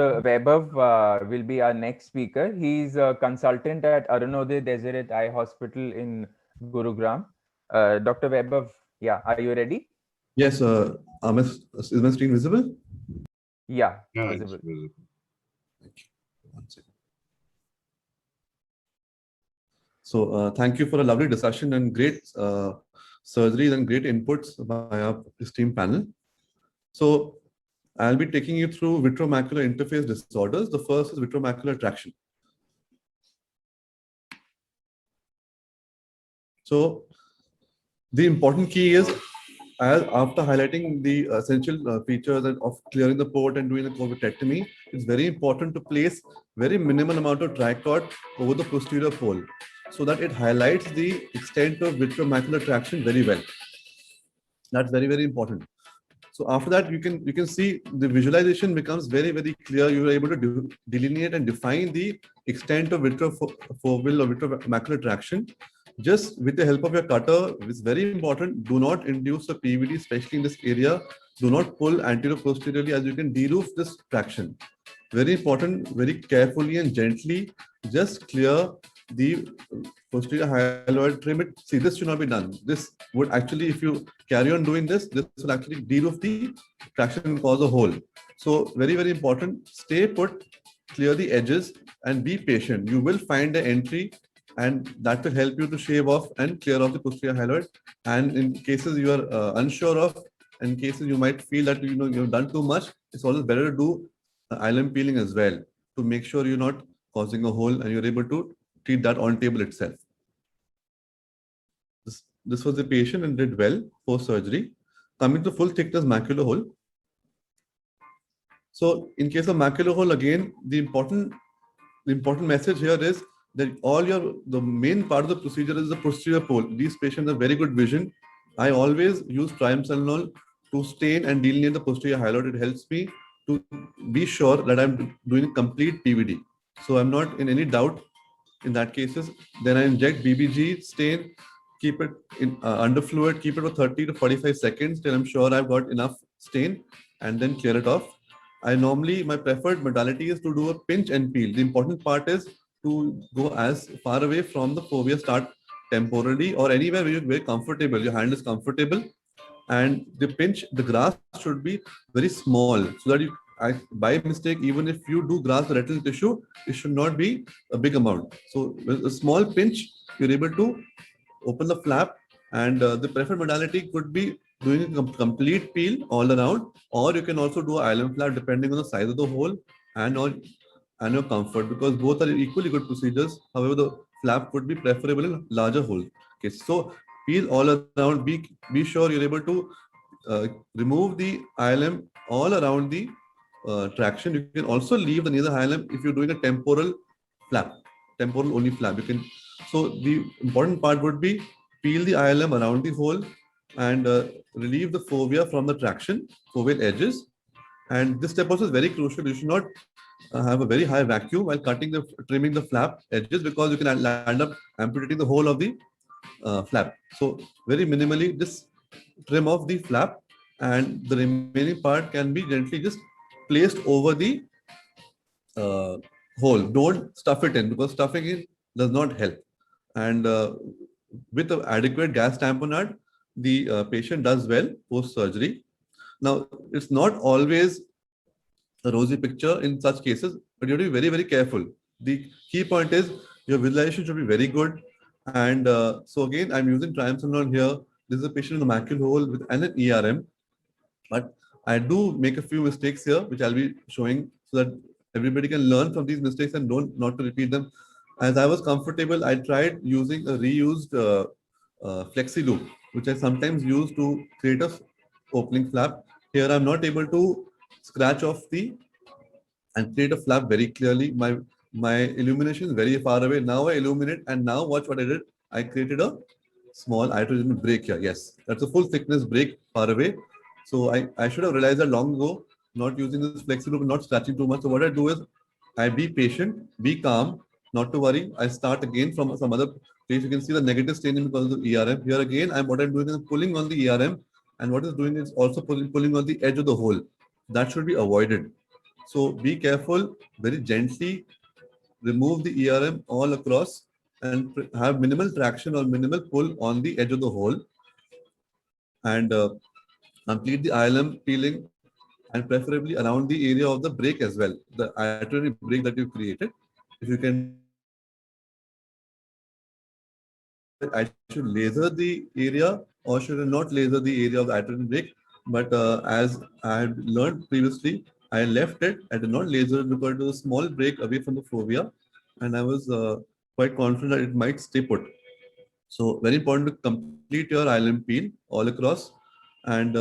Vaibhav will be our next speaker. He's a consultant at Arunodaya Deseret Eye Hospital in Gurugram. Dr. Vaibhav, yeah, are you ready? Yes, is my screen visible? Yeah, Yeah, visible. it's visible. Thank you. One second. So thank you for a lovely discussion and great surgeries and great inputs by our esteemed panel. So I'll be taking you through vitreomacular interface disorders. The first is vitreomacular attraction. So the important key is, as after highlighting the essential features of clearing the port and doing the corvitectomy, it's very important to place very minimal amount of tricot over the posterior pole so that it highlights the extent of vitreomacular traction very well. That's very, very important. So after that, you can see the visualization becomes very, very clear. You are able to delineate and define the extent of vitreofoveal or vitreomacular traction. Just with the help of your cutter, it's very important. Do not induce a PVD, especially in this area. Do not pull anterior posteriorly, as you can deroof this traction. Very important, very carefully and gently, just clear the posterior hyaloid trim. See, this should not be done. This would actually, if you carry on doing this will actually deroof the traction and cause a hole. So very, very important. Stay put, clear the edges, and be patient. You will find the entry, and that will help you to shave off and clear off the posterior hyaloid. And in cases you are unsure of, in cases you might feel that you've done too much, it's always better to do iLM peeling as well to make sure you're not causing a hole and you're able to treat that on table itself. This was the patient and did well post surgery. Coming to full thickness macular hole. So in case of macular hole, again, the important message here is that the main part of the procedure is the posterior pole. These patients have very good vision. I always use triamcinolone to stain and delineate the posterior hyaloid. It helps me to be sure that I'm doing complete PVD. So I'm not in any doubt in that cases. Then I inject BBG, stain, keep it in under fluid, keep it for 30 to 45 seconds till I'm sure I've got enough stain, and then clear it off. My preferred modality is to do a pinch and peel. The important part is to go as far away from the fovea, start temporally or anywhere where you're very comfortable, your hand is comfortable, and the pinch, the grasp should be very small so that by mistake, even if you do grasp the retinal tissue, it should not be a big amount. So with a small pinch, you're able to open the flap, and the preferred modality could be doing a complete peel all around, or you can also do iLM flap depending on the size of the hole and your comfort, because both are equally good procedures. However, the flap would be preferable in larger hole. Okay, so peel all around. Be sure you're able to remove the iLM all around the traction. You can also leave the nasal iLM if you're doing a temporal flap, temporal only flap. You can. So the important part would be peel the iLM around the hole and relieve the fovea from the traction, foveal edges. And this step also is very crucial. You should not have a very high vacuum while trimming the flap edges, because you can end up amputating the whole of the flap. So very minimally, just trim off the flap, and the remaining part can be gently just placed over the hole. Don't stuff it in, because stuffing it does not help. And with an adequate gas tamponade, the patient does well post surgery. Now, it's not always a rosy picture in such cases, but you have to be very, very careful. The key point is your visualization should be very good. And so again, I'm using triamcinolone here. This is a patient in the macular hole with an ERM, but I do make a few mistakes here, which I'll be showing so that everybody can learn from these mistakes and not to repeat them. As I was comfortable, I tried using a reused flexi loop, which I sometimes use to create a opening flap. Here, I'm not able to scratch off and create a flap very clearly. My illumination is very far away. Now I illuminate, and now watch what I did. I created a small iotrogen break here. Yes, that's a full thickness break far away. So I should have realized that long ago, not using this flexi loop, not scratching too much. So what I do is I be patient, be calm, not to worry. I start again from some other place. You can see the negative staining because of the ERM. Here again, what I'm doing is pulling on the ERM, and what it's doing is also pulling on the edge of the hole. That should be avoided. So be careful, very gently remove the ERM all across and have minimal traction or minimal pull on the edge of the hole, and complete the ILM peeling, and preferably around the area of the break as well, the itinerary break that you created. If you can do that, I should laser the area or should I not laser the area of the itinerary break. But as I had learned previously, I left it. I did not laser it because it was a small break away from the fovea, and I was quite confident that it might stay put. So very important to complete your ILM peel all across. And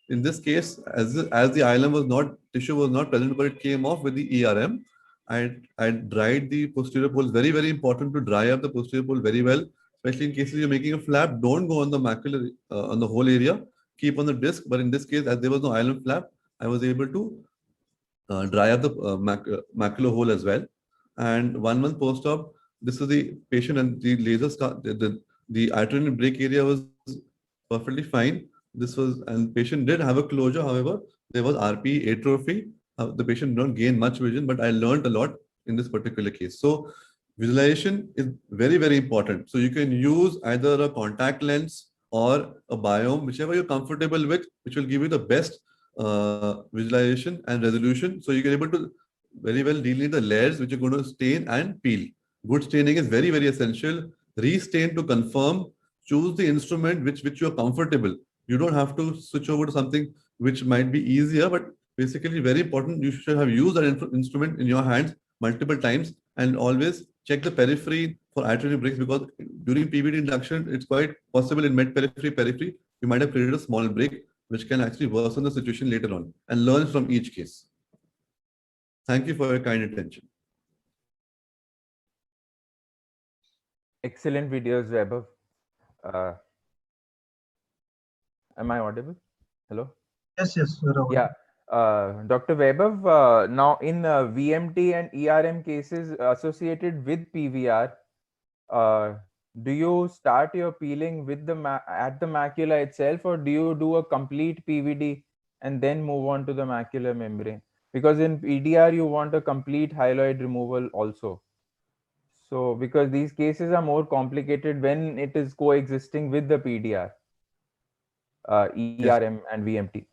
in this case, as the ILM was not, tissue was not present, but it came off with the ERM. I dried the posterior pole. Very, very important to dry up the posterior pole very well, especially in cases you're making a flap. Don't go on the macular, on the whole area. Keep on the disc. But in this case, as there was no ILM flap, I was able to dry up the macular hole as well. And 1 month post-op, this is the patient, and the laser the itinerary break area was perfectly fine. This was, and patient did have a closure. However, there was RP atrophy. The patient did not gain much vision, but I learned a lot in this particular case. So visualization is very, very important. So you can use either a contact lens or a biome, whichever you're comfortable with, which will give you the best visualization and resolution. So you can able to very well delineate the layers which you're going to stain and peel. Good staining is very, very essential. Restain to confirm. Choose the instrument which you're comfortable. You don't have to switch over to something which might be easier, but basically very important. You should have used that instrument in your hands multiple times, and always check the periphery for itinerary breaks, because during PVD induction, it's quite possible in mid periphery, you might have created a small break, which can actually worsen the situation later on, and learn from each case. Thank you for your kind attention. Excellent videos, Vaibhav. Am I audible? Hello? Yes, yes. Yeah. Dr. Vaibhav, now in VMT and ERM cases associated with PVR, do you start your peeling with the at the macula itself, or do you do a complete PVD and then move on to the macular membrane? Because in PDR, you want a complete hyaloid removal also. So, because these cases are more complicated when it is coexisting with the PDR, ERM and VMT.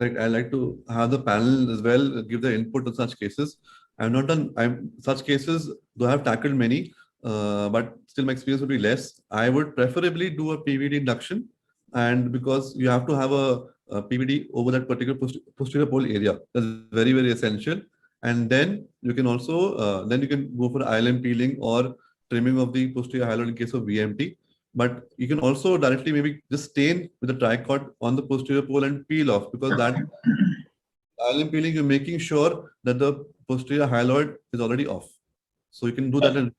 Right. I like to have the panel as well give the input on such cases. I've not done such cases, though I have tackled many, but still my experience would be less. I would preferably do a PVD induction, and because you have to have a PVD over that particular posterior pole area, that's very, very essential. And then you can also then you can go for ILM peeling or trimming of the posterior hyaloid in case of VMT. But you can also directly maybe just stain with a tricot on the posterior pole and peel off, because that ILM peeling, you're making sure that the posterior hyaloid is already off. So you can do that in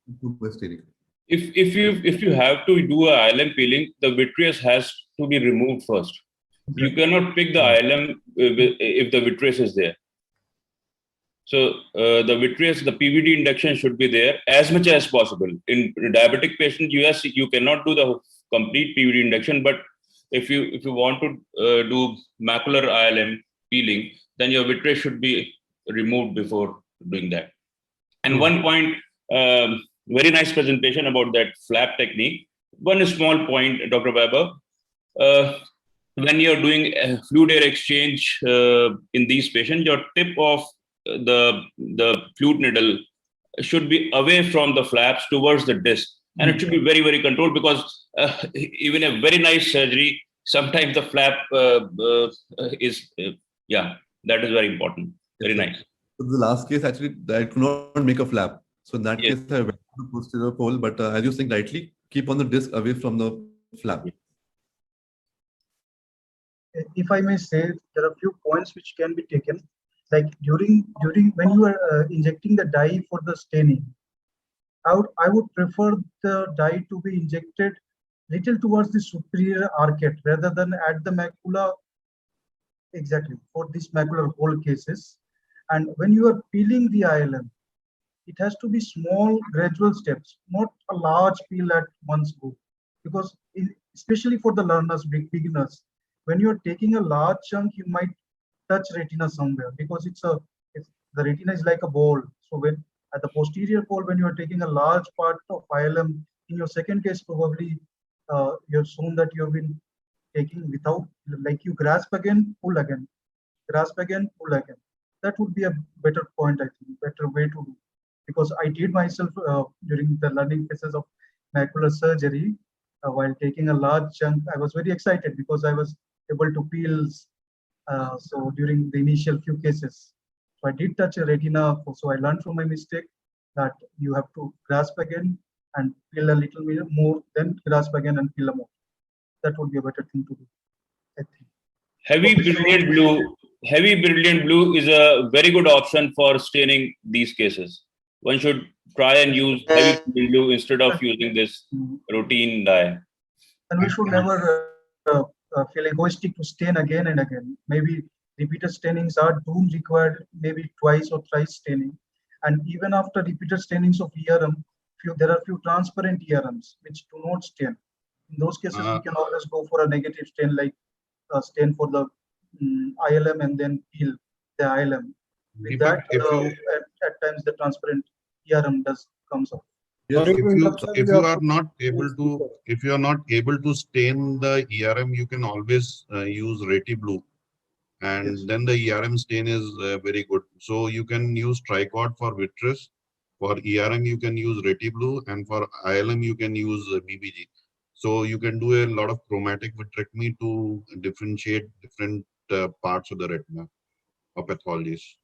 staining. If you have to do a ILM peeling, the vitreous has to be removed first. You cannot pick the ILM if the vitreous is there. So the vitreous, the PVD induction should be there as much as possible. In diabetic patient, you cannot do the complete PVD induction, but if you want to do macular ILM peeling, then your vitreous should be removed before doing that. And one point, very nice presentation about that flap technique. One small point, Dr. Vaibhav, when you're doing fluid air exchange in these patients, your tip of the fluid needle should be away from the flaps towards the disc, and it should be very, very controlled, because even a very nice surgery, sometimes the flap is that is very important. Very nice. So the last case, actually, I could not make a flap. So in that case, I went to the posterior pole, but as you think rightly, keep on the disc away from the flap. If I may say, there are a few points which can be taken. Like during when you are injecting the dye for the staining, I would prefer the dye to be injected little towards the superior arcade rather than at the macula. Exactly, for these macular hole cases. And when you are peeling the ILM, it has to be small, gradual steps, not a large peel at once go. Because especially for the learners, beginners, when you are taking a large chunk, you might touch retina somewhere, because the retina is like a ball. So when at the posterior pole, when you are taking a large part of ILM, in your second case, probably you have shown that you have been taking without, like you grasp again, pull again, grasp again, pull again. That would be a better point, I think, better way to do. Because I did myself during the learning phases of macular surgery, while taking a large chunk, I was very excited because I was able to peel. So during the initial few cases, so I did touch a retina. So I learned from my mistake that you have to grasp again and peel a little bit more, then grasp again and peel more. That would be a better thing to do, I think. Heavy brilliant blue is a very good option for staining these cases. One should try and use heavy brilliant blue instead of using this routine dye. And we should never feel egoistic to stain again and again. Maybe repeated stainings are required, maybe twice or thrice staining. And even after repeated stainings of ERM, there are few transparent ERMs which do not stain. In those cases, we can always go for a negative stain, like stain for the ILM and then peel the ILM. With that, at times the transparent ERM comes out. Yes. If you are not able to stain the ERM, you can always use Reti Blue, and Yes. then the ERM stain is very good. So you can use Tricot for vitreous. For ERM, you can use Reti Blue, and for ILM, you can use BBG. So you can do a lot of chromatic vitrectomy to differentiate different parts of the retina or pathologies.